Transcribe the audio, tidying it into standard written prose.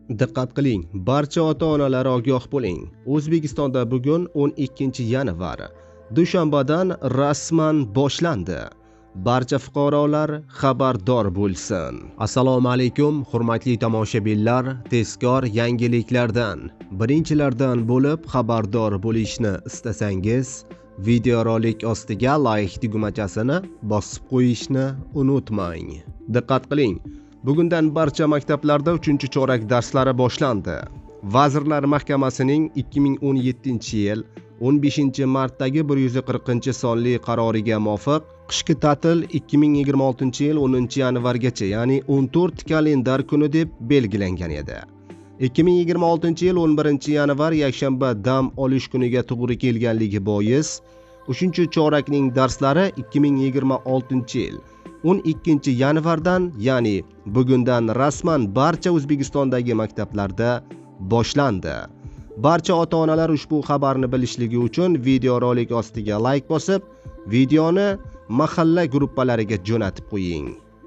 Diqqat qiling, barcha ota-onalar ogoh bo'ling. O'zbekistonda bugun 12-yanvar, dushanbadan rasman boshlandi. Barcha fuqarolar xabardor bo'lsin. Assalomu alaykum, hurmatli tomoshabinlar. Tezkor yangiliklardan, birinchilardan bo'lib xabardor bo'lishni istasangiz, videorolik ostiga like tugmachasini bosib qo'yishni unutmang. Diqqat qiling. Bugundan barcha maktablarda 3-chorak darslari boshlandi. Vazirlar Mahkamasining 2017-yil 15-martdagi 140-sonli qaroriga muvofiq qishki ta'til 2026-yil 10-yanvargacha, ya'ni 14 kalendar kuni deb belgilangan edi. 2026-yil 11-yanvar yakshanba dam olish kuniga to'g'ri kelganligi bois 3-chorakning darslari 2026-yil 12-yanvardan, ya'ni bugundan rasman barcha O'zbekistondagi maktablarda boshlandi. Barcha ota-onalar ushbu xabarni bilishligi uchun videorolik ostiga like bosib, videoni mahalla gruppalariga jo'natib qo'ying.